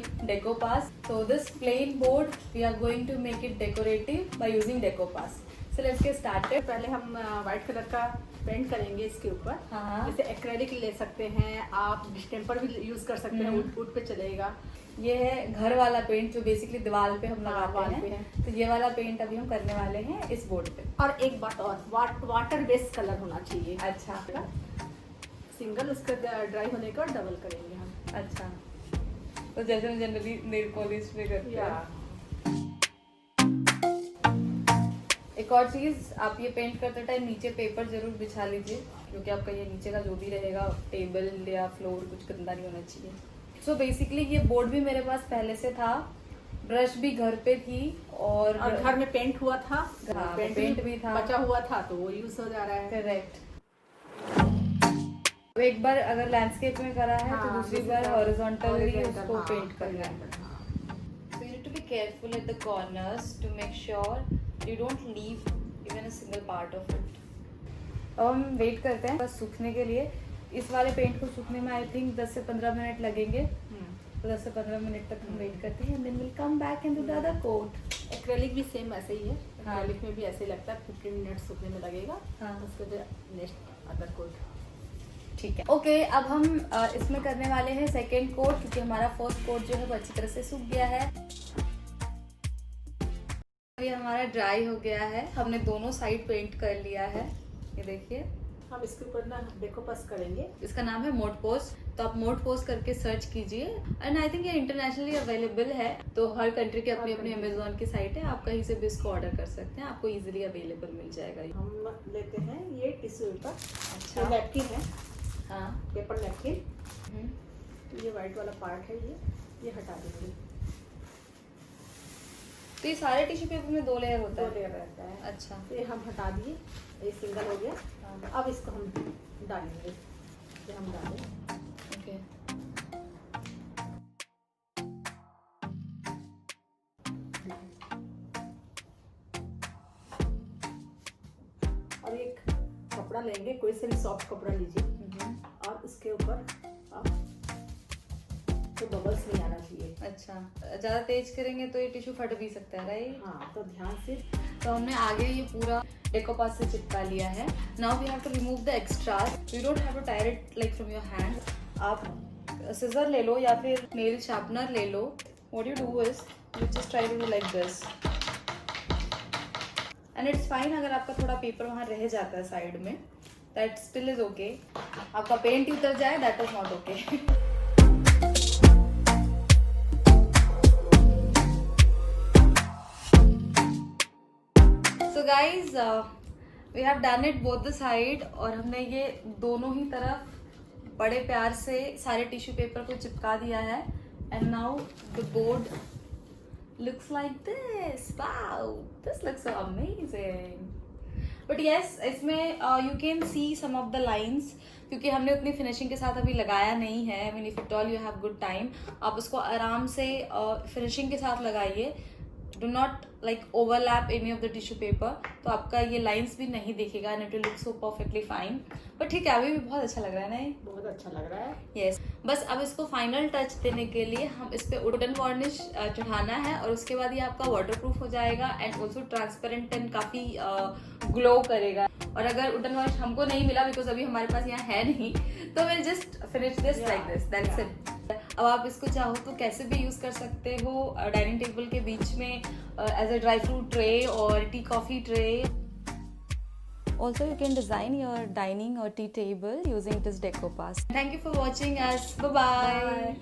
make decoupage. So this plain board we are going to make it decorative by using decoupage. So let's get started. पहले हम white colour का paint करेंगे इसके ऊपर। हाँ। जैसे एक्रेलिक ले सकते हैं आप, डिस्टेम्पर भी यूज कर सकते हैं, वुड पे चलेगा। ये है घर वाला पेंट जो बेसिकली दीवार पे हम लगाते वॉल हैं। पे है। तो ये वाला पेंट अभी हम करने वाले हैं इस बोर्ड पे। और एक बात और, वाटर बेस्ड कलर होना चाहिए। अच्छा। सिंगल, उसका ड्राई होने का डबल करेंगे हम। अच्छा, तो जैसे हम जनरली नेल पॉलिश पे करते हैं। एक और चीज, आप ये पेंट करते टाइम नीचे पेपर जरूर बिछा लीजिए, क्योंकि आपका ये नीचे का जो भी रहेगा टेबल या फ्लोर कुछ गंदा नहीं होना चाहिए। सो बेसिकली ये बोर्ड भी मेरे पास पहले से था, ब्रश भी घर पे थी और घर में पेंट हुआ था। हाँ, पेंट भी था, बचा हुआ था तो वो यूज हो जा रहा है। करेक्ट। एक बार अगर लैंडस्केप में करा है तो दूसरी बार हॉरिजॉन्टली उसको पेंट करना है। So you need to be careful at the corners to make sure you don't leave even a single part of it. अब हम वेट करते हैं बस सूखने के लिए। इस वाले पेंट को सूखने में आई थिंक 10 से 15 मिनट लगेंगे। तो 10 से 15 मिनट तक हम वेट करते हैं, then we'll come back and do the other coat. Acrylic भी सेम ऐसे ही है। हाँ। एक्रेलिक में भी ऐसे ही लगता है, 15 मिनट सूखने में लगेगा। हाँ। उसके बाद नेक्स्ट अदर कोट। ठीक है, ओके। अब हम इसमें करने वाले हैं सेकेंड कोट, क्योंकि हमारा फर्स्ट कोट जो है वो अच्छी तरह से सूख गया है। अभी हमारा ड्राई हो गया है, हमने दोनों साइड पेंट कर लिया है। ये देखिए, हम इसके ऊपर ना डेकोपास करेंगे। इसका नाम है मोडपोज। तो आप मोडपोज करके सर्च कीजिए, एंड आई थिंक ये इंटरनेशनली अवेलेबल है। तो हर कंट्री की अपनी अपनी अमेजोन की साइट है, आप कहीं से भी इसको ऑर्डर कर सकते हैं, आपको इजीली अवेलेबल मिल जाएगा। हम लेते हैं ये टिश्यू पेपर। अच्छा। नैपकिन है। हाँ। Paper napkin. तो ये वाइट वाला पार्ट है, ये हटा देंगे। तो ये सारे टिश्यू पेपर में 2 लेयर होता है? 2 लेयर रहता है। अच्छा। तो ये हम हटा दिए, ये सिंगल हो गया। अब इसको हम डालेंगे। ये हम डालें। ओके। और एक कपड़ा लेंगे, कोई से भी सॉफ्ट कपड़ा लीजिए, और उसके ऊपर आप तो बबल्स नहीं आना चाहिए। अच्छा, ज्यादा तेज करेंगे तो ये टिश्यू फट भी सकता है, राइट? हाँ, तो ध्यान से। तो हमने आगे ये पूरा डेकोपास से चिपका लिया है। Now we have to remove the extras. You don't have to tear it like from your hand. आप सिजर ले लो या फिर नेल शार्पनर ले लो। What you do is you just try to do like this, and it's fine अगर आपका थोड़ा पेपर वहाँ रह जाता है साइड में, दैट स्टिल इज ओके। आपका पेंट ही उतर जाए, that is not okay. So guys, we have done it both the side, और हमने ये दोनों ही तरफ बड़े प्यार से सारे टिश्यू पेपर को चिपका दिया है। And now the board looks like this. Wow, this looks so amazing. But yes, इसमें you can see some of the lines, क्योंकि हमने उतनी फिनिशिंग के साथ अभी लगाया नहीं है। I mean if it all you have good time, आप उसको आराम से फिनिशिंग के साथ लगाइए। Do not like overlap any of the tissue paper, तो आपका ये लाइंस भी नहीं दिखेगा and it will look so perfectly fine. But ठीक है, अभी भी बहुत अच्छा लग रहा है ना ये? बहुत अच्छा लग रहा है। यस। बस अब इसको फाइनल टच देने के लिए हम इस पे वुडन वार्निश चढ़ाना है, और उसके बाद ये आपका वाटरप्रूफ हो जाएगा एंड ऑल्सो ट्रांसपेरेंट एंड काफी ग्लो करेगा। और अगर वुडन वार्निश हमको नहीं मिला, बिकॉज अभी हमारे पास यहाँ है नहीं, तो will just finish this like this, that's it. अब आप इसको चाहो तो कैसे भी यूज कर सकते हो, डाइनिंग टेबल के बीच में as a dry fruit tray और tea coffee tray. Also, you can design your dining or tea table using this decoupage. Thank you for watching us. Bye bye.